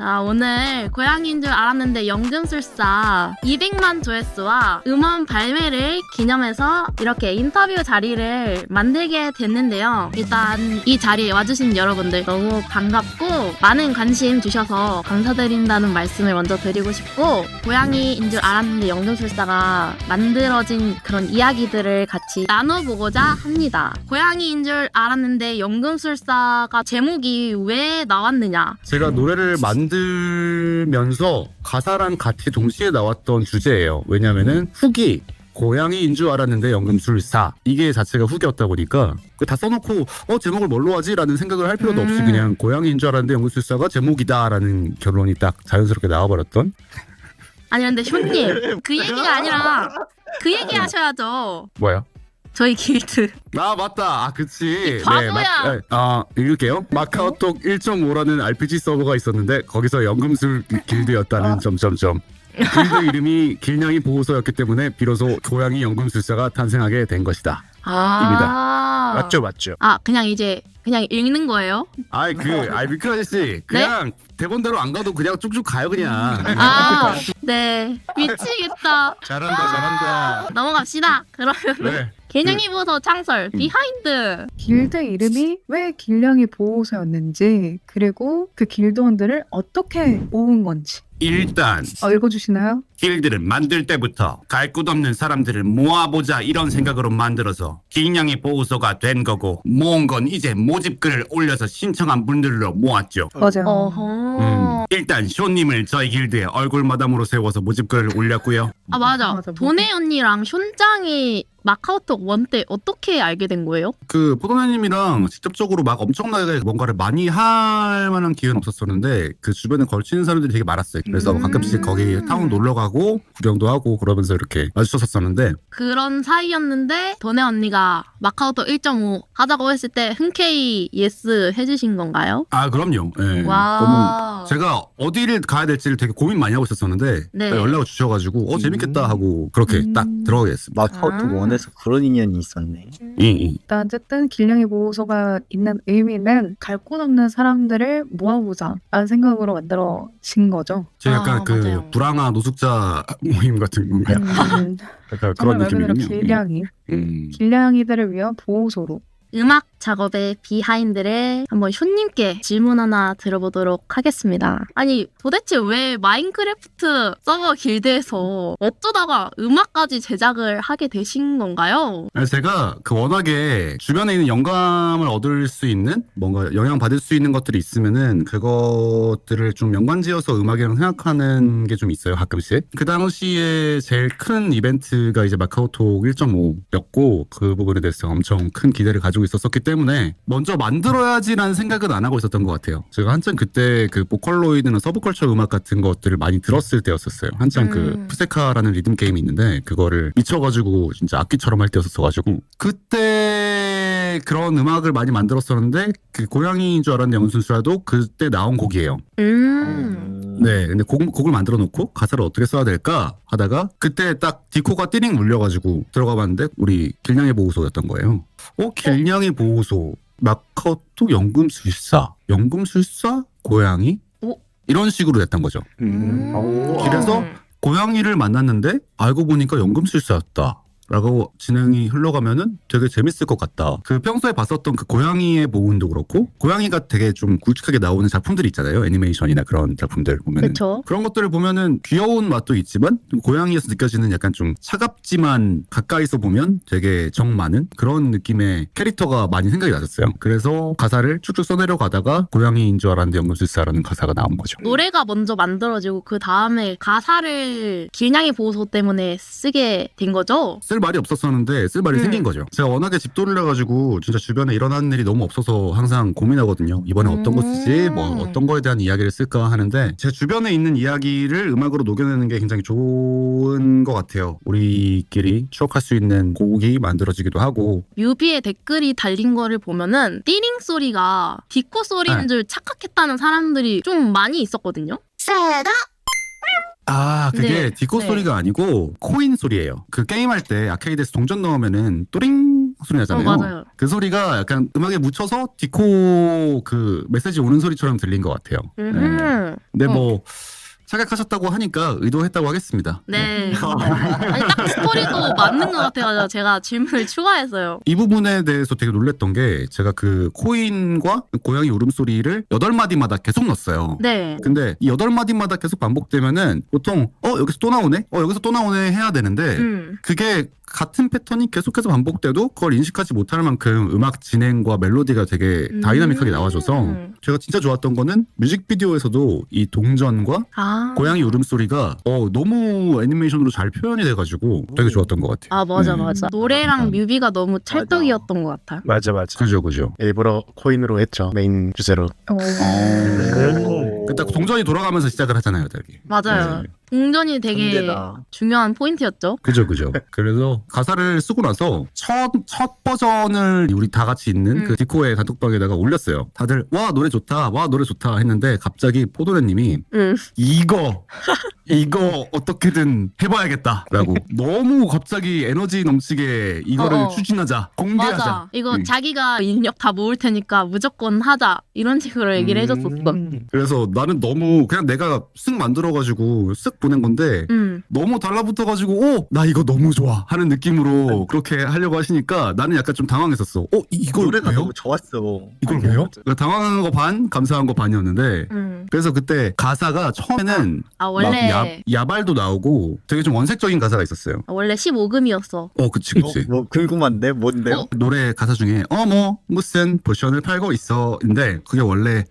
자, 오늘 고양이인 줄 알았는데 연금술사 200만 조회수와 음원 발매를 기념해서 이렇게 인터뷰 자리를 만들게 됐는데요. 일단 이 자리에 와주신 여러분들 너무 반갑고 많은 관심 주셔서 감사드린다는 말씀을 먼저 드리고 싶고, 고양이인 줄 알았는데 연금술사가 만들어진 그런 이야기들을 같이 나눠보고자 합니다. 고양이인 줄 알았는데 연금술사가 제목이 왜 나왔느냐? 제가 노래를 만들면서 가사랑 같이 동시에 나왔던 주제예요. 왜냐면은 훅이 고양이인 줄 알았는데 연금술사, 이게 자체가 훅이었다 보니까 다 써놓고 제목을 뭘로 하지? 라는 생각을 할 필요도 없이 그냥 고양이인 줄 알았는데 연금술사가 제목이다 라는 결론이 딱 자연스럽게 나와버렸던. 아니 근데 쇼님, 그 얘기가 아니라 그 얘기 하셔야죠. 뭐야? 저희 길드. 아 맞다. 그치. 바보야. 읽을게요. 마카오톡 1.5라는 RPG 서버가 있었는데 거기서 연금술 길드였다는 점점점. 길드 이름이 길냥이 보호소였기 때문에 비로소 고양이 연금술사가 탄생하게 된 것이다. 입니다. 맞죠. 그냥 이제 그냥 읽는 거예요? 미크 아저씨 그냥 대본대로 안 가도 그냥 쭉쭉 가요 그냥. 네. 미치겠다. 잘한다. 넘어갑시다. 그러면 네. 개냥이 보호소 창설 비하인드. 길드 이름이 왜 길냥이 보호소였는지, 그리고 그 길드원들을 어떻게 모은 건지 일단 읽어주시나요? 길드를 만들 때부터 갈 곳 없는 사람들을 모아보자 이런 생각으로 만들어서 길냥이 보호소가 된 거고, 모은 건 이제 모집글을 올려서 신청한 분들로 모았죠. 맞아요. 어허. 일단 쇼님을 저희 길드에 얼굴 마담으로 세워서 모집글을 올렸고요. 맞아. 맞아. 도네 언니랑 숀짱이 마카오톡 원 때 어떻게 알게 된 거예요? 그 포도나님이랑 직접적으로 막 엄청나게 뭔가를 많이 할 만한 기회는 없었었는데 그 주변에 걸치는 사람들이 되게 많았어요. 그래서 가끔씩 거기 타운 놀러 가고 구경도 하고 그러면서 이렇게 마주쳤었었는데, 그런 사이였는데 도네 언니가 마카오톡 1.5 하자고 했을 때 흔쾌히 예스 해주신 건가요? 그럼요. 예. 와. 제가 어디를 가야 될지를 되게 고민 많이 하고 있었었는데 네. 딱 연락을 주셔가지고 재밌겠다 하고 그렇게 딱 들어가게 됐습니다. 마카오톡 원에서 그런 인연이 있었네. 일단 어쨌든 길냥이 보호소가 있는 의미는 갈 곳 없는 사람들을 모아보자 라는 생각으로 만들어진 거죠. 제가 약간 그 맞아요. 불황아 노숙자 모임 같은 건가요? 약간 그런 정말 말 그대로 느낌이군요. 길냥이. 길냥이들을 위한 보호소로. 음악 작업의 비하인드를 한번 쇼님께 질문 하나 들어보도록 하겠습니다. 아니 도대체 왜 마인크래프트 서버 길드에서 어쩌다가 음악까지 제작을 하게 되신 건가요? 제가 워낙에 주변에 있는 영감을 얻을 수 있는, 뭔가 영향 받을 수 있는 것들이 있으면은 그것들을 좀 연관지어서 음악이랑 생각하는 게 좀 있어요, 가끔씩. 그 당시에 제일 큰 이벤트가 이제 마카오톡 1.5였고 그 부분에 대해서 엄청 큰 기대를 가지고 있었기 때문에 먼저 만들어야지라는 생각은 안 하고 있었던 것 같아요. 제가 한참 그때 그 보컬로이드나 서브컬처 음악 같은 것들을 많이 들었을 때였었어요. 한참 그 푸세카라는 리듬 게임이 있는데 그거를 미쳐가지고 진짜 악기처럼 할 때였었어가지고 그때 그런 음악을 많이 만들었었는데, 그 고양이인 줄 알았는데 연금술사도 그때 나온 곡이에요. 네, 근데 곡을 만들어 놓고 가사를 어떻게 써야 될까 하다가 그때 딱 디코가 띠링 울려가지고 들어가 봤는데 우리 길냥이 보호소였던 거예요. 길냥이 보호소, 마카오톡 연금술사, 고양이? 이런 식으로 됐던 거죠. 그래서 고양이를 만났는데 알고 보니까 연금술사였다 라고 진행이 흘러가면은 되게 재밌을 것 같다. 그 평소에 봤었던 그 고양이의 모음도 그렇고, 고양이가 되게 좀 굵직하게 나오는 작품들이 있잖아요. 애니메이션이나 그런 작품들 보면은. 그쵸. 그런 것들을 보면은 귀여운 맛도 있지만 고양이에서 느껴지는 약간 좀 차갑지만 가까이서 보면 되게 정 많은 그런 느낌의 캐릭터가 많이 생각이 났었어요. 그래서 가사를 쭉쭉 써내려 가다가 고양이인 줄 알았는데 연금술사라는 가사가 나온 거죠. 노래가 먼저 만들어지고 그 다음에 가사를 길냥이 보호소 때문에 쓰게 된 거죠? 쓸 말이 없었었는데 쓸 말이 생긴 거죠. 제가 워낙에 집돌이를 해가지고 진짜 주변에 일어나는 일이 너무 없어서 항상 고민하거든요. 이번에 어떤 거 쓰지? 어떤 거에 대한 이야기를 쓸까 하는데, 제 주변에 있는 이야기를 음악으로 녹여내는 게 굉장히 좋은 것 같아요. 우리끼리 추억할 수 있는 곡이 만들어지기도 하고. 뮤비에 댓글이 달린 거를 보면은 띠링 소리가 디코 소리인 줄 착각했다는 사람들이 좀 많이 있었거든요. 그게 네. 디코 네. 소리가 아니고 코인 소리예요. 그 게임할 때 아케이드에서 동전 넣으면은 또링 소리 나잖아요. 맞아요. 그 소리가 약간 음악에 묻혀서 디코 그 메시지 오는 소리처럼 들린 것 같아요. 근데 뭐 착각하셨다고 하니까 의도했다고 하겠습니다. 네. 아니, 딱 스토리도 맞는 것 같아가지고 제가 질문을 추가했어요. 이 부분에 대해서 되게 놀랬던 게 제가 그 코인과 고양이 울음소리를 8마디마다 계속 넣었어요. 네. 근데 이 8마디마다 계속 반복되면은 보통 여기서 또 나오네? 여기서 또 나오네 해야 되는데 그게 같은 패턴이 계속해서 반복돼도 그걸 인식하지 못할 만큼 음악 진행과 멜로디가 되게 다이나믹하게 나와줘서 제가 진짜 좋았던 거는 뮤직비디오에서도 이 동전과 고양이 울음소리가 너무 애니메이션으로 잘 표현이 돼가지고 되게 좋았던 것 같아요. 아 맞아 맞아. 노래랑 뮤비가 너무 찰떡이었던 것 같아요. 맞아. 그죠. 일부러 코인으로 했죠. 메인 주제로. 그딱 동전이 돌아가면서 시작을 하잖아요, 되게. 맞아요. 네. 동전이 되게 천재다. 중요한 포인트였죠. 그죠. 그래서 가사를 쓰고 나서 첫 버전을 우리 다 같이 있는 그 디코의 단톡방에다가 올렸어요. 다들 와 노래 좋다 했는데 갑자기 포도래님이 이거 어떻게든 해봐야겠다라고 너무 갑자기 에너지 넘치게 이거를 추진하자, 공개하자. 맞아. 이거 자기가 인력 다 모을 테니까 무조건 하자 이런 식으로 얘기를 해줬었어. 그래서 나는 너무 그냥 내가 쓱 만들어가지고 쓱 보낸 건데 너무 달라붙어가지고 나 이거 너무 좋아 하는 느낌으로 그렇게 하려고 하시니까 나는 약간 좀 당황했었어. 이걸 노래가 왜요? 너무 좋았어. 이걸 왜요? 그러니까 당황한 거 반, 감사한 거 반이었는데 그래서 그때 가사가 처음에는 원래 막 야발도 나오고 되게 좀 원색적인 가사가 있었어요. 원래 15금이었어. 그치. 뭐 궁금한데 뭔데요? 노래 가사 중에 무슨 포션을 팔고 있어인데 그게 원래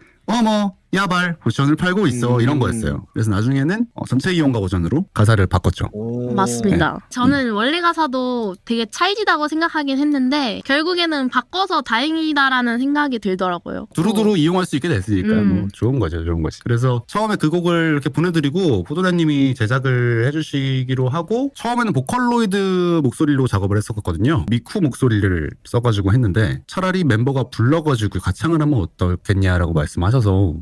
야발 포션을 팔고 있어 이런 거였어요. 그래서 나중에는 전체 이용가 버전으로 가사를 바꿨죠. 맞습니다. 저는 원래 가사도 되게 찰지다고 생각하긴 했는데 결국에는 바꿔서 다행이다라는 생각이 들더라고요. 두루두루 이용할 수 있게 됐으니까 뭐 좋은 거지. 그래서 처음에 그 곡을 이렇게 보내드리고 포도래님이 제작을 해주시기로 하고 처음에는 보컬로이드 목소리로 작업을 했었거든요. 미쿠 목소리를 써가지고 했는데 차라리 멤버가 불러가지고 가창을 하면 어떻겠냐라고 말씀하셔서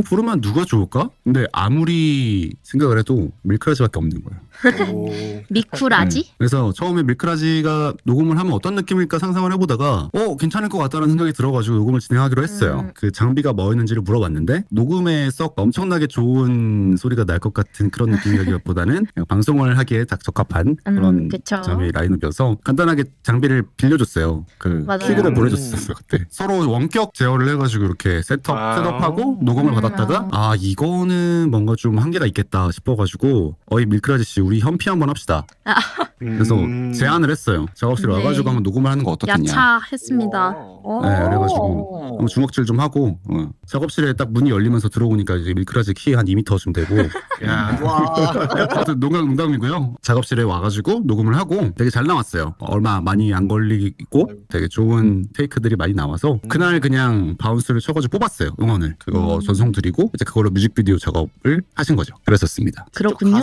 부르면 누가 좋을까? 근데 아무리 생각을 해도 밀크라지밖에 없는 거예요. 미쿠라지? 그래서 처음에 밀크라지가 녹음을 하면 어떤 느낌일까 상상을 해보다가 괜찮을 것 같다는 생각이 들어가지고 녹음을 진행하기로 했어요. 그 장비가 뭐 있는지를 물어봤는데 녹음에 썩 엄청나게 좋은 소리가 날 것 같은 그런 느낌이라기보다는 그냥 방송을 하기에 딱 적합한 그런 그쵸. 장비 라인업이어서 간단하게 장비를 빌려줬어요. 그 맞아요. 킥으로 보내줬었어요 그때. 서로 원격 제어를 해가지고 이렇게 셋업하고 녹음을 받았다가 이거는 뭔가 좀 한계가 있겠다 싶어가지고 밀크라지 씨 우리 현피 한번 합시다. 그래서 제안을 했어요. 작업실에 네. 와가지고 한번 녹음을 하는 거 어떻겠냐. 야차했습니다. 네, 그래가지고 한번 주먹질 좀 하고 작업실에 딱 문이 열리면서 들어오니까 이제 밀크라지 키 한 2m쯤 되고 하여튼 농담이고요. 작업실에 와가지고 녹음을 하고 되게 잘 나왔어요. 얼마 많이 안 걸리고 되게 좋은 테이크들이 많이 나와서 그날 그냥 바운스를 쳐가지고 뽑았어요. 응원을 그거 전송 드리고 이제 그걸로 뮤직비디오 작업을 하신 거죠. 그랬었습니다. 그렇군요.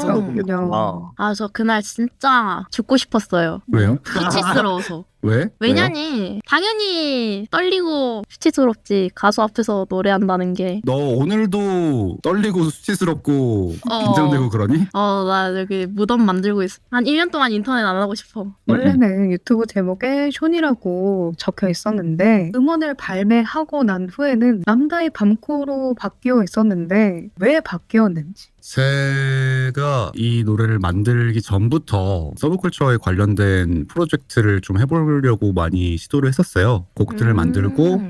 저 그날 진짜 죽고 싶었어요. 왜요? 수치스러워서. 왜? 왜냐니 당연히 떨리고 수치스럽지. 가수 앞에서 노래한다는 게. 너 오늘도 떨리고 수치스럽고 긴장되고 그러니? 나 여기 무덤 만들고 있어. 한 1년 동안 인터넷 안 하고 싶어. 원래는 유튜브 제목에 숀이라고 적혀 있었는데 음원을 발매하고 난 후에는 남다의 밤코로 바뀌어 있었는데 왜 바뀌었는지. 제가 이 노래를 만들기 전부터 서브컬처에 관련된 프로젝트를 좀 해보려고 많이 시도를 했었어요. 곡들을 만들고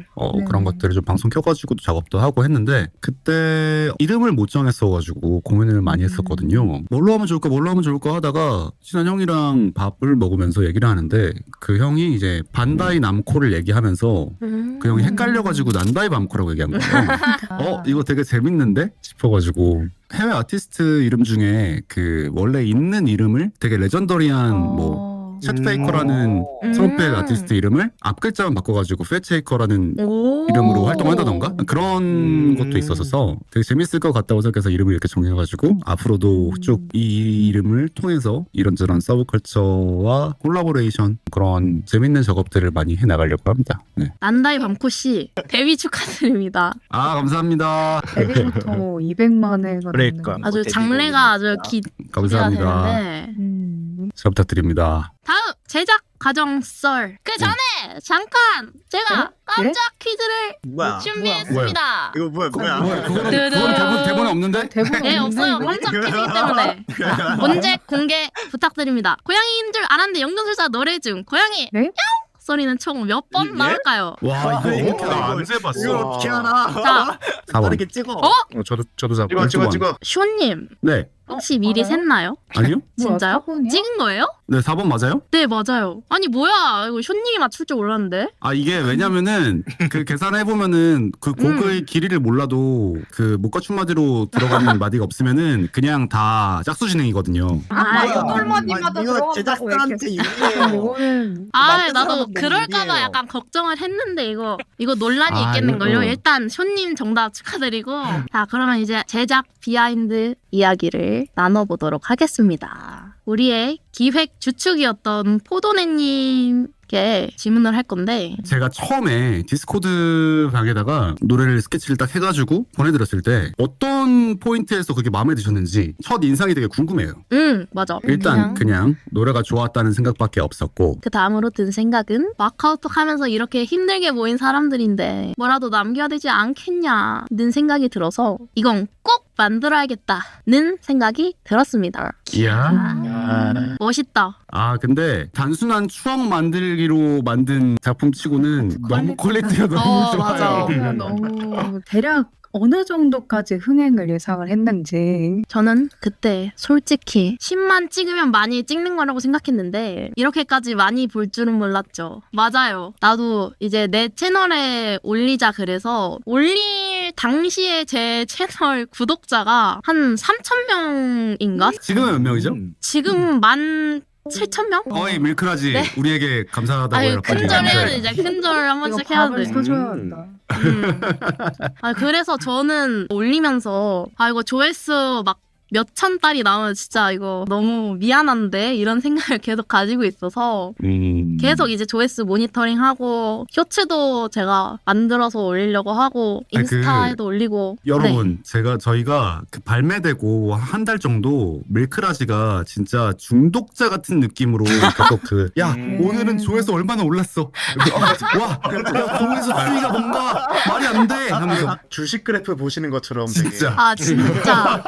그런 것들을 좀 방송 켜가지고 작업도 하고 했는데 그때 이름을 못 정했어가지고 고민을 많이 했었거든요. 뭘로 하면 좋을까 하다가 친한 형이랑 밥을 먹으면서 얘기를 하는데 그 형이 이제 반다이 남코를 얘기하면서 그 형이 헷갈려가지고 난다이 밤코라고 얘기한 거예요. 이거 되게 재밌는데 싶어가지고 해외 아티스트 이름 중에 그 원래 있는 이름을 되게 레전더리한 뭐 챗 페이커라는 트럼펫 아티스트 이름을 앞 글자만 바꿔가지고 페체이커라는 이름으로 활동한다던가 그런 것도 있었어서 되게 재밌을 것 같다고 생각해서 이름을 이렇게 정해가지고 앞으로도 쭉 이 이름을 통해서 이런저런 서브컬처와 콜라보레이션 그런 재밌는 작업들을 많이 해나가려고 합니다. 네. 난다이 밤코 씨 데뷔 축하드립니다. 감사합니다. 데뷔부터 200만회가 그러니까. 아주 장래가 아주 기대가 감사합니다. 되는데 잘 부탁드립니다. 다음 제작 가정썰. 그 전에 잠깐 제가 깜짝 퀴즈를 뭐야? 준비했습니다. 이거 뭐야? 그건 대본에 없는데? 대본 네, 없어요. 깜짝 퀴즈이기 때문에. 문제 공개 부탁드립니다. 고양이인 줄 알았는데 연금술사 노래 중 고양이 네? 소리는 총 몇 번 예? 나올까요? 와 이거 이거 어떻게 나안 재봤어. 이걸 어떻게 알아? 자, 4번. 이렇게 찍어. 저도 잡고. 찍어. 쇼님 네. 혹시 미리 알아요? 샜나요? 아니요? 진짜요? 4번이야? 찍은 거예요? 네 4번 맞아요? 네, 맞아요. 아니 뭐야? 이거 쇼님이 맞출 줄 몰랐는데. 아 이게 왜냐면은 그 계산해 보면은 그 곡의 길이를 몰라도 그 목과춤 마디로 들어가는 마디가 없으면은 그냥 다 짝수 진행이거든요. 아, 뭐야? 똘마디마다 이거 들어간다고 제작사한테 이렇게. 유리해요. 이거는 아, 맞는 나도 사람은 그럴까봐 일이에요. 약간 걱정을 했는데 이거 논란이 아, 있겠는걸요. 이거. 일단 쇼님 정답 축하드리고 자 그러면 이제 제작 비하인드 이야기를 나눠보도록 하겠습니다. 우리의 기획 주축이었던 포도네님께 질문을 할 건데 제가 처음에 디스코드 방에다가 노래를 스케치를 딱 해가지고 보내드렸을 때 어떤 포인트에서 그게 마음에 드셨는지 첫 인상이 되게 궁금해요. 맞아. 일단 그냥 노래가 좋았다는 생각밖에 없었고 그 다음으로 든 생각은 마카오톡 하면서 이렇게 힘들게 모인 사람들인데 뭐라도 남겨야 되지 않겠냐는 생각이 들어서 이건 꼭 만들어야겠다는 생각이 들었습니다. 이야. 멋있다. 아 근데 단순한 추억 만들기로 만든 작품치고는 너무 퀄리티가 너무 좋아요. 맞아. 너무 대략 어느 정도까지 흥행을 예상을 했는지. 저는 그때 솔직히 10만 찍으면 많이 찍는 거라고 생각했는데 이렇게까지 많이 볼 줄은 몰랐죠. 맞아요. 나도 이제 내 채널에 올리자 그래서 올릴 당시에 제 채널 구독자가 한 3,000명인가? 지금은 몇 명이죠? 지금 17,000명? 어이 밀크라지 네? 우리에게 감사하다고 아니 이렇게 큰절에는 이제 큰절 한 번씩 해야 밥을 돼. 사줘야 한다. 아 그래서 저는 올리면서 아 이거 조회수 막 몇천 달이 나오면 진짜 이거 너무 미안한데 이런 생각을 계속 가지고 있어서 계속 이제 조회수 모니터링하고 쇼츠도 제가 만들어서 올리려고 하고 인스타에도 올리고 여러분 저희가 그 발매되고 한 달 정도 밀크라지가 진짜 중독자 같은 느낌으로 계속 야 오늘은 조회수 얼마나 올랐어 와 조회수 추이가 뭔가 말이 안 돼 하면서 주식 그래프 보시는 것처럼 진짜 아 진짜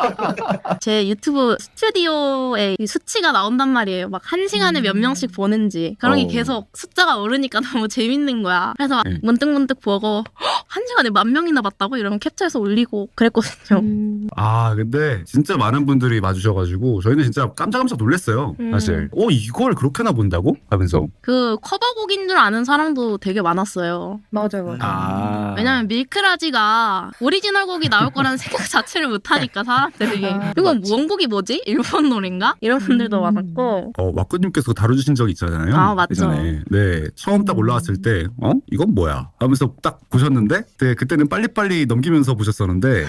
제 유튜브 스튜디오에 이 수치가 나온단 말이에요. 막 1시간에 몇 명씩 보는지 그런 게 계속 숫자가 오르니까 너무 재밌는 거야. 그래서 막 네. 문득문득 보고 1시간에 10,000명이나 봤다고 이러면 캡처해서 올리고 그랬거든요. 아 근데 진짜 많은 분들이 봐주셔가지고 저희는 진짜 깜짝 놀랐어요 사실. 이걸 그렇게나 본다고? 하면서 그 커버곡인 줄 아는 사람도 되게 많았어요. 맞아요. 아. 왜냐면 밀크라지가 오리지널 곡이 나올 거라는 생각 자체를 못하니까 사람들이 이건 원곡이 뭐지? 일본 노래인가? 이런 분들도 많았고 와꾸님께서 다뤄주신 적이 있잖아요. 아, 맞죠. 예전에. 네 처음 딱 올라왔을 때 이건 뭐야? 하면서 딱 보셨는데 그때는 빨리빨리 넘기면서 보셨었는데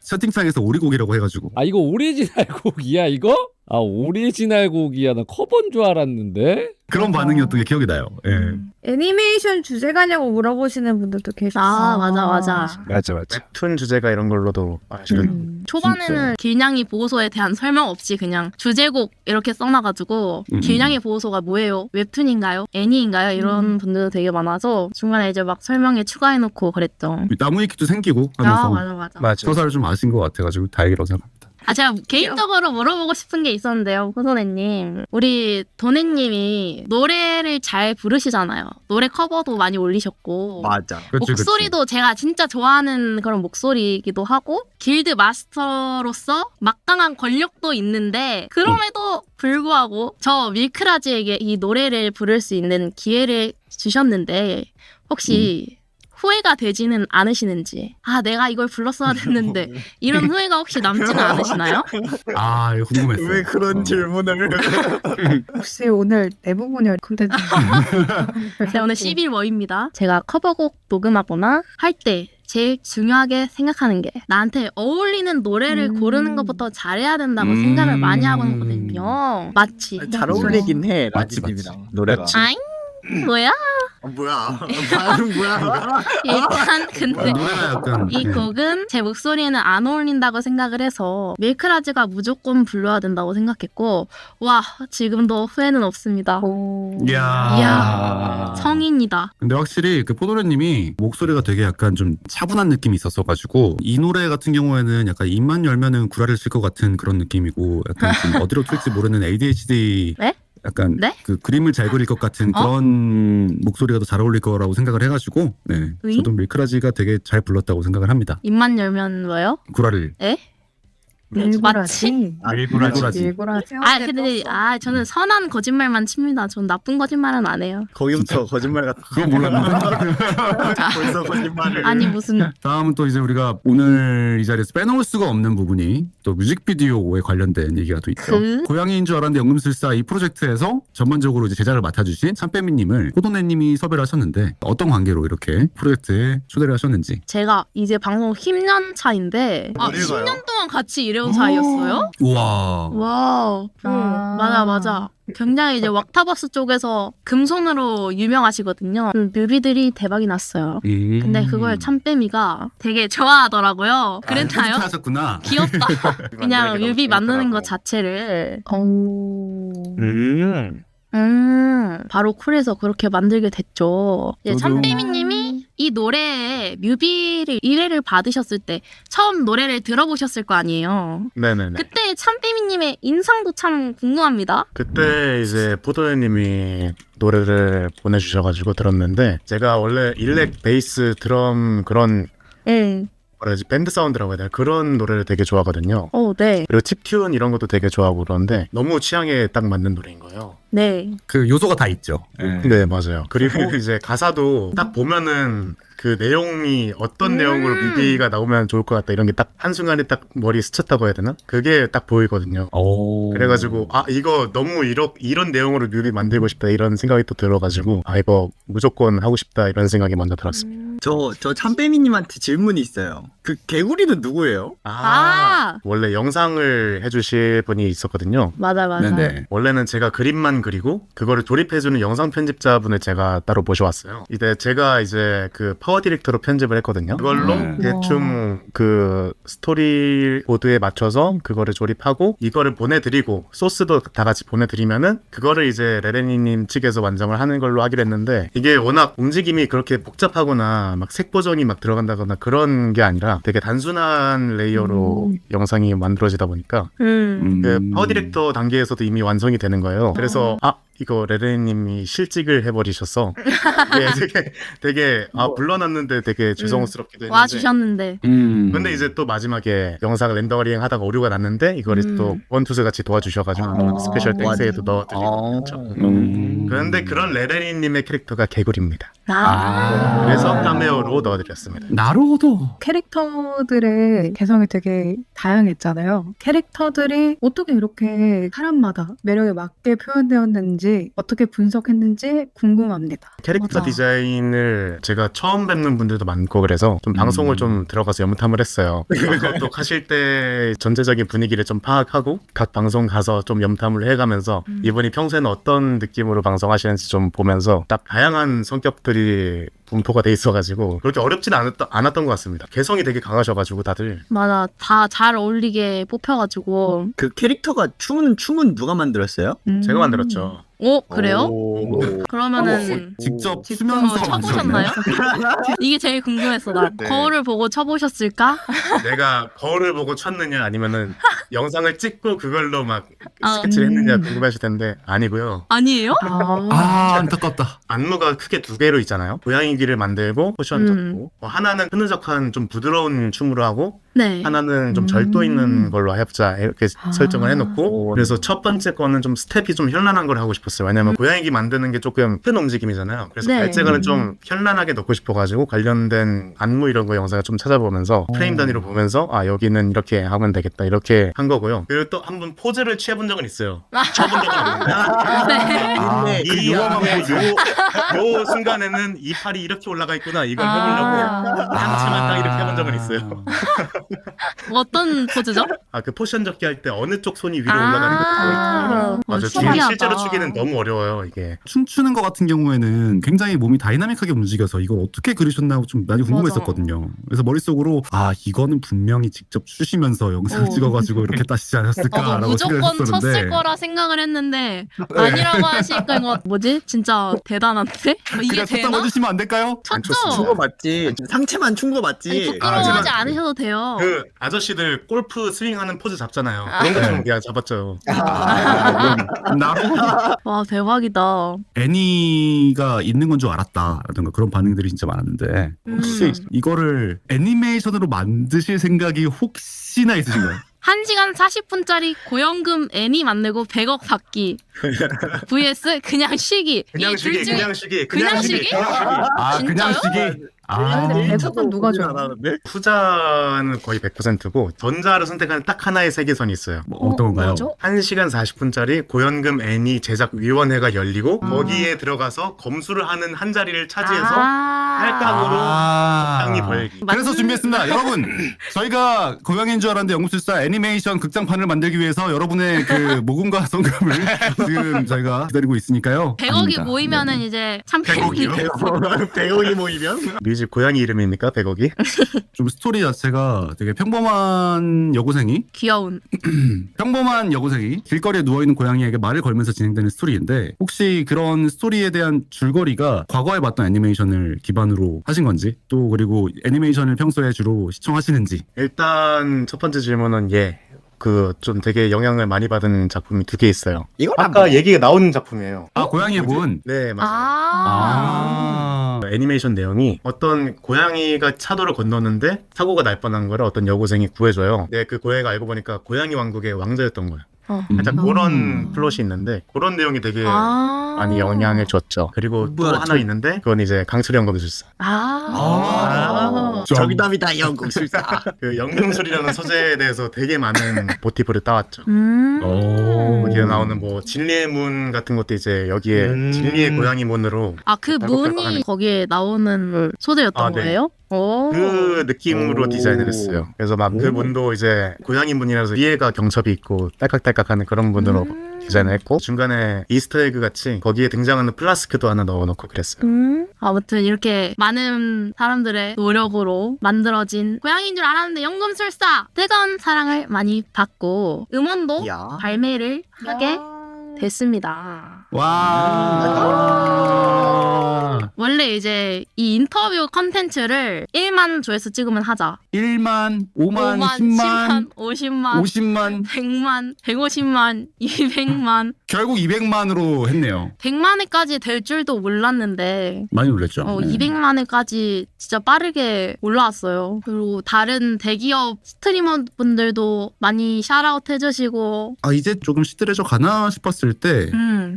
채팅창에서 오리곡이라고 해가지고 아 이거 오리지널 곡이야 이거? 아 오리지널 곡이야 나 커버인 줄 알았는데. 그런 반응이었던 게 기억이 나요. 예. 애니메이션 주제가냐고 물어보시는 분들도 계셨어요. 아 맞아 맞아. 웹툰 주제가 이런 걸로도 아시는. 초반에는 길냥이 보호소에 대한 설명 없이 그냥 주제곡 이렇게 써놔가지고 길냥이 보호소가 뭐예요? 웹툰인가요? 애니인가요? 이런 분들도 되게 많아서 중간에 이제 막 설명에 추가해놓고 그랬죠. 나무위키도 생기고 하면서 맞아 맞아. 서사를 좀 아신 것 같아가지고 다행이라고 생각합니다. 제가 개인적으로 물어보고 싶은 게 있었는데요, 호소네님. 우리 도네님이 노래를 잘 부르시잖아요. 노래 커버도 많이 올리셨고. 맞아. 목소리도 제가 진짜 좋아하는 그런 목소리이기도 하고 길드 마스터로서 막강한 권력도 있는데 그럼에도 불구하고 저 밀크라지에게 이 노래를 부를 수 있는 기회를 주셨는데 혹시 후회가 되지는 않으시는지 내가 이걸 불렀어야 됐는데 이런 후회가 혹시 남지는 않으시나요? 아 이거 궁금했어요. 왜 그런 질문을? 혹시 오늘 내부분열 콘텐츠 제가 오늘 11월입니다. 제가 커버곡 녹음하거나 할 때 제일 중요하게 생각하는 게 나한테 어울리는 노래를 고르는 것부터 잘해야 된다고 생각을 많이 하고 있거든요. 마치 잘 어울리긴 해 맞지, 라지님이랑 노래가. 아잉? 뭐야? 뭐야? 반응 뭐야? 일단 근데 노래가 약간 이 곡은 제 목소리에는 안 어울린다고 생각을 해서 밀크라지가 무조건 불러야 된다고 생각했고 와 지금도 후회는 없습니다. 오. 이야. 이야. 성인이다. 근데 확실히 그 포도래님이 목소리가 되게 약간 좀 차분한 느낌이 있었어가지고 이 노래 같은 경우에는 약간 입만 열면은 구라를 칠 것 같은 그런 느낌이고 약간 좀 어디로 튈지 모르는 ADHD 네? 약간 네? 그 그림을 잘 그릴 것 같은 그런 목소리가 더 잘 어울릴 거라고 생각을 해가지고 네 으잉? 저도 밀크라지가 되게 잘 불렀다고 생각을 합니다. 입만 열면 뭐요? 구라를 에? 밀고라지. 밀고라지. 밀고라지. 아 근데 저는 선한 거짓말만 칩니다. 전 나쁜 거짓말은 안 해요. 거기부터 거짓말 같은. 그건 몰랐는데. 벌써 거짓말을. 아니 무슨 다음은 또 이제 우리가 오늘 이 자리에서 빼놓을 수가 없는 부분이 또 뮤직비디오에 관련된 얘기가 또 있죠. 고양이인 줄 알았는데 연금술사 이 프로젝트에서 전반적으로 이제 제작을 맡아주신 참빼미님을 호도네님이 섭외를 하셨는데 어떤 관계로 이렇게 프로젝트에 초대를 하셨는지. 제가 이제 방송 10년 차인데 아 어딜 가요? 10년 동안 같이 일해온 사이였어요? 우와. 와우. 맞아. 굉장히 이제 왁타버스 쪽에서 금손으로 유명하시거든요. 뮤비들이 대박이 났어요. 근데 그걸 참빼미가 되게 좋아하더라고요. 그랬나요? 하셨구나. 귀엽다. 그냥 만들기가 뮤비 너무 만드는 것 재밌더라고. 자체를 오. 바로 쿨해서 그렇게 만들게 됐죠. 이제 저도- 참빼미님이 이 노래에 뮤비를 1회를 받으셨을 때 처음 노래를 들어보셨을 거 아니에요. 네네네. 그때 참빼미님의 인상도 참 궁금합니다. 그때 이제 포도현님이 노래를 보내주셔가지고 들었는데 제가 원래 일렉, 베이스, 드럼 그런 응. 뭐라 해야지 밴드 사운드라고 해야 되나 그런 노래를 되게 좋아하거든요. 네. 그리고 칩튠 이런 것도 되게 좋아하고 그러는데 너무 취향에 딱 맞는 노래인 거예요. 네. 그 요소가 다 있죠. 네 맞아요. 그리고 이제 가사도 딱 보면은 그 내용이 어떤 내용으로 뮤비가 나오면 좋을 것 같다 이런 게 딱 한순간에 딱 머리 스쳤다고 해야 되나? 그게 딱 보이거든요. 오. 그래가지고 아 이거 너무 이런 내용으로 뮤비 만들고 싶다 이런 생각이 또 들어가지고 아 이거 무조건 하고 싶다 이런 생각이 먼저 들었습니다. 저 참빼미님한테 질문이 있어요. 그 개구리는 누구예요? 원래 영상을 해주실 분이 있었거든요. 맞아. 네네. 원래는 제가 그림만 그리고 그거를 조립해주는 영상 편집자분을 제가 따로 모셔왔어요. 제가 이제 그 파워 디렉터로 편집을 했거든요. 그걸로 네. 대충 그 스토리보드에 맞춰서 그거를 조립하고 이거를 보내드리고 소스도 다 같이 보내드리면은 그거를 이제 레레니님 측에서 완성을 하는 걸로 하기로 했는데 이게 워낙 움직임이 그렇게 복잡하거나 막 색 보정이 막 들어간다거나 그런 게 아니라 되게 단순한 레이어로 영상이 만들어지다 보니까 그 파워 디렉터 단계에서도 이미 완성이 되는 거예요. 그래서 이거 레레님이 실직을 해버리셔서 되게 불러놨는데 되게 죄송스럽기도 했는데 와주셨는데. 근데 이제 또 마지막에 영상을 렌더링 하다가 오류가 났는데 이거를 또 원투스 같이 도와주셔가지고 스페셜 땡스에도 넣어드리고 그런데 그런 레레니님의 캐릭터가 개구리입니다. 그래서 카메오로 넣어드렸습니다. 나로도. 캐릭터들의 개성이 되게 다양했잖아요. 캐릭터들이 어떻게 이렇게 사람마다 매력에 맞게 표현되었는지 어떻게 분석했는지 궁금합니다. 캐릭터 맞아. 디자인을 제가 처음 뵙는 분들도 많고 그래서 좀 방송을 좀 들어가서 염탐을 했어요. 그것도 하실 때 전체적인 분위기를 좀 파악하고 각 방송 가서 좀 염탐을 해가면서 이분이 평소에는 어떤 느낌으로 방송하시는지 좀 보면서 딱 다양한 성격들이 분포가 돼 있어가지고 그렇게 어렵진 않았던 것 같습니다. 개성이 되게 강하셔가지고 다들 맞아. 다 잘 어울리게 뽑혀가지고. 그 캐릭터가 춤은 누가 만들었어요? 제가 만들었죠. 그래요? 그러면은 직접 수면서 쳐보셨나요? 이게 제일 궁금했어. 나 네. 거울을 보고 쳐보셨을까? 내가 거울을 보고 쳤느냐 아니면은 영상을 찍고 그걸로 막 스케치를 했느냐 궁금하실 텐데 아니고요. 아니에요? 안타깝다. 안무가 크게 두 개로 있잖아요. 고양이 귀를 만들고 포션 젖고 하나는 흐느적한 좀 부드러운 춤으로 하고 네. 하나는 좀 절도 있는 걸로 해보자 이렇게 설정을 해놓고 그래서 첫 번째 거는 좀 스텝이 좀 현란한 걸 하고 싶었어요. 왜냐면 고양이 귀 만드는 게 조금 큰 움직임이잖아요. 그래서 네. 발재간을 좀 현란하게 넣고 싶어가지고 관련된 안무 이런 거 영상을 좀 찾아보면서 프레임 단위로 보면서 여기는 이렇게 하면 되겠다 이렇게 한 거고요. 그리고 또 한 번 포즈를 취해본 적은 있어요. 쳐본 적은 없는데 네. 이 요 순간에는 이 팔이 이렇게 올라가 있구나 이걸 해보려고 상체만 딱 이렇게 해본 적은 있어요. 어떤 포즈죠? 아 그 포션 접기 할 때 어느 쪽 손이 위로 올라가는 것도 맞아. 뒤에 신기하다. 실제로 추기는 너무 어려워요 이게. 춤추는 것 같은 경우에는 굉장히 몸이 다이나믹하게 움직여서 이걸 어떻게 그리셨나 좀 많이 궁금했었거든요. 그래서 머릿속으로 아 이거는 분명히 직접 추시면서 영상을 찍어가지고 이렇게 따시지 않았을까라고 무조건 생각했었는데 쳤을 거라 생각을 했는데 아니라고 하시니까 이거 뭐지? 진짜 대단한데? 이게 그냥 쳤다고 되나? 해주시면 안 될까요? 쳤죠? 춘 거 맞지? 상체만 춘 거 아니, 맞지? 부끄러워하지 하지만 않으셔도 돼요. 그 아저씨들 골프 스윙하는 포즈 잡잖아요. 그런 것처럼 그냥 잡았죠. 나보고 와 대박이다. 애니가 있는 건 줄 알았다라든가 그런 반응들이 진짜 많았는데 혹시 이거를 애니메이션으로 만드실 생각이 혹시나 있으신가요? 1시간 40분짜리 고연금 애니 만들고 100억 받기 vs 그냥 쉬기. 그냥 이 둘 쉬기, 중에 그냥 쉬기, 그냥 쉬기? 아 그냥 진짜요? 시기 아 근데 100억은 누가 줘요? 후자는 거의 100%고 전자를 선택하는 딱 하나의 세계선이 있어요. 뭐 어떤 건가요? 뭐죠? 1시간 40분짜리 고연금 애니 제작위원회가 열리고 거기에 들어가서 검수를 하는 한 자리를 차지해서 할당으로 적당히 벌기. 그래서 준비했습니다. 여러분, 저희가 고양이인 줄 알았는데 연금술사 애니메이션 극장판을 만들기 위해서 여러분의 그 모금과 성금을 지금 저희가 기다리고 있으니까요. 100억이 아닙니다. 모이면은 네. 이제 참패입니다. 100억이 모이면? 뮤직 고양이 이름입니까 100억이? 좀 스토리 자체가 되게 평범한 여고생이 귀여운. 평범한 여고생이 길거리에 누워있는 고양이에게 말을 걸면서 진행되는 스토리인데 혹시 그런 스토리에 대한 줄거리가 과거에 봤던 애니메이션을 기반으로 하신 건지 또 그리고 애니메이션을 평소에 주로 시청하시는지 일단 첫 번째 질문은 그 좀 되게 영향을 많이 받은 작품이 2개 있어요. 이건 아까 얘기가 나온 작품이에요. 아 고양이의 문 네 맞아요. 아. 애니메이션 내용이 어떤 고양이가 차도를 건너는데 사고가 날 뻔한 거를 어떤 여고생이 구해줘요. 근데 그 고양이가 알고 보니까 고양이 왕국의 왕자였던 거예요. 살짝 그런 플롯이 있는데 그런 내용이 되게 많이 영향을 줬죠. 그리고 뭐야, 또 하나 있는데 그건 이제 강철의 연금술사. 정답이다 연금술사. 그 연금술이라는 소재에 대해서 되게 많은 모티브를 따왔죠. 오. 거기에 나오는 뭐 진리의 문 같은 것도 이제 여기에 진리의 고양이 문으로 아 그 문이 거기에 나오는 소재였던 아, 네. 거예요? 오. 그 느낌으로 오. 디자인을 했어요. 그래서 막 그 문도 이제 고양이 문이라서 위에가 경첩이 있고 딸깍딸깍하는 그런 문으로 디자인을 했고 중간에 이스터에그 같이 거기에 등장하는 플라스크도 하나 넣어놓고 그랬어요. 아무튼 이렇게 많은 사람들의 노력으로 만들어진 고양이인 줄 알았는데 연금술사 뜨거운 사랑을 많이 받고 음원도 야. 발매를 하게 됐습니다. 와. 원래 이제 이 인터뷰 컨텐츠를 1만 조회수 찍으면 하자. 1만, 5만, 10만, 50만, 50만, 100만, 150만, 200만. 결국 200만으로 했네요. 100만 회까지 될 줄도 몰랐는데 많이 놀랬죠? 네. 200만 회까지 진짜 빠르게 올라왔어요. 그리고 다른 대기업 스트리머 분들도 많이 샤라웃 해주시고 아 이제 조금 시들해져 가나 싶었을 때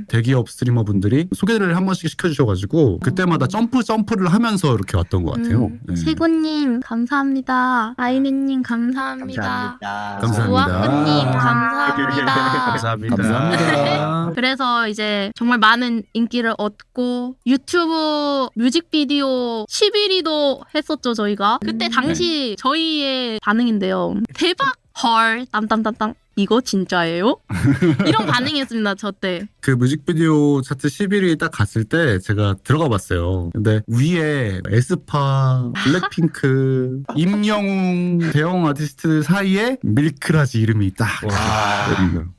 대기업 스트리머분들이 소개를 한 번씩 시켜주셔가지고 그때마다 점프를 하면서 이렇게 왔던 것 같아요. 네. 세구님 감사합니다. 아이네님 감사합니다. 감사합니다. 우아꾸님 감사합니다. 감사합니다. 그래서 이제 정말 많은 인기를 얻고 유튜브 뮤직비디오 11위도 했었죠 저희가. 그때 당시 저희의 반응인데요. 대박! 헐 땀땀땀땀 이거 진짜예요? 이런 반응이었습니다 저 때. 그 뮤직비디오 차트 11위 딱 갔을 때 제가 들어가 봤어요. 근데 위에 에스파, 블랙핑크, 임영웅 대형 아티스트들 사이에 밀크라지 이름이 딱.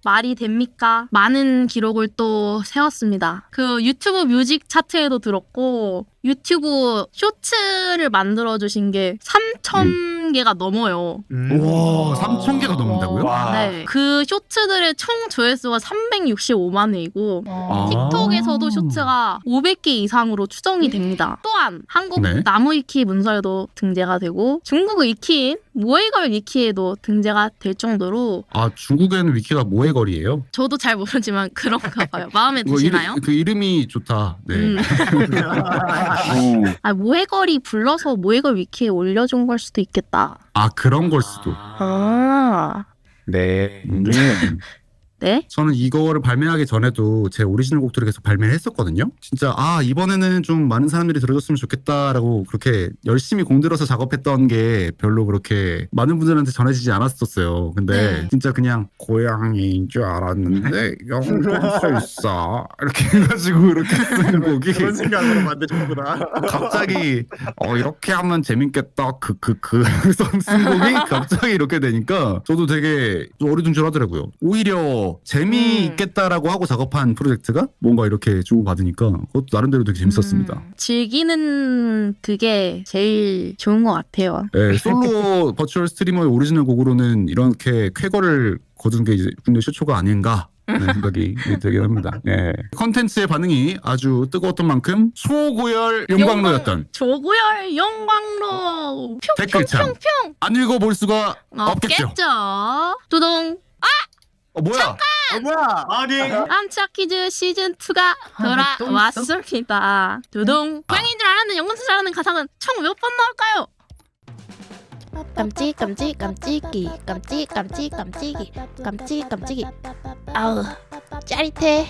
말이 됩니까? 많은 기록을 또 세웠습니다. 그 유튜브 뮤직 차트에도 들었고 유튜브 쇼츠를 만들어주신 게 3,000개가 넘어요. 와, 3,000개가 넘는다고요? 네. 그 쇼츠들의 총 조회수가 365만 회이고 아. 틱톡에서도 쇼츠가 500개 이상으로 추정이 됩니다. 또한 한국 네. 나무위키 문서에도 등재가 되고 중국 위키인 모에걸 위키에도 등재가 될 정도로 아, 중국에는 위키가 뭐의 거리예요? 저도 잘 모르지만 그런가 봐요. 마음에 드시나요? 그 이름이 좋다. 네. 아, 모해걸이 불러서 모해걸 위키에 올려준 걸 수도 있겠다. 아, 그런 걸 수도. 아. 네. 네? 저는 이거를 발매하기 전에도 제 오리지널 곡들을 계속 발매를 했었거든요. 진짜 이번에는 좀 많은 사람들이 들어줬으면 좋겠다라고 그렇게 열심히 공들여서 작업했던 게 별로 그렇게 많은 분들한테 전해지지 않았었어요. 근데 네. 진짜 그냥 고양이인 줄 알았는데 영광술사 이렇게 해가지고 이렇게 쓴 곡이 그런 생각으로 만드셨구나. 갑자기 이렇게 하면 재밌겠다 그래서 쓴 곡이 갑자기 이렇게 되니까 저도 되게 좀 어리둥절하더라고요. 오히려 재미있겠다라고 하고 작업한 프로젝트가 뭔가 이렇게 주고받으니까 그것도 나름대로 되게 재밌었습니다. 즐기는 그게 제일 좋은 것 같아요. 네, 솔로 버추얼 스트리머의 오리지널 곡으로는 이렇게 쾌거를 거둔 게 이제 국내 최초가 아닌가 하는 생각이 들긴 합니다. 예. 컨텐츠의 반응이 아주 뜨거웠던 만큼 초고열 용광로였던 조고열 영광로 댓글창 안 읽어볼 수가 없겠죠. 두둥 뭐야? 뭐야? 아니 깜짝 퀴즈 시즌2가 또 돌아왔습니다. 두둥 고양이인 줄 알았는 영광술 알았는 가상은 총 몇 번 나올까요? 깜찍이 아우 짜릿해.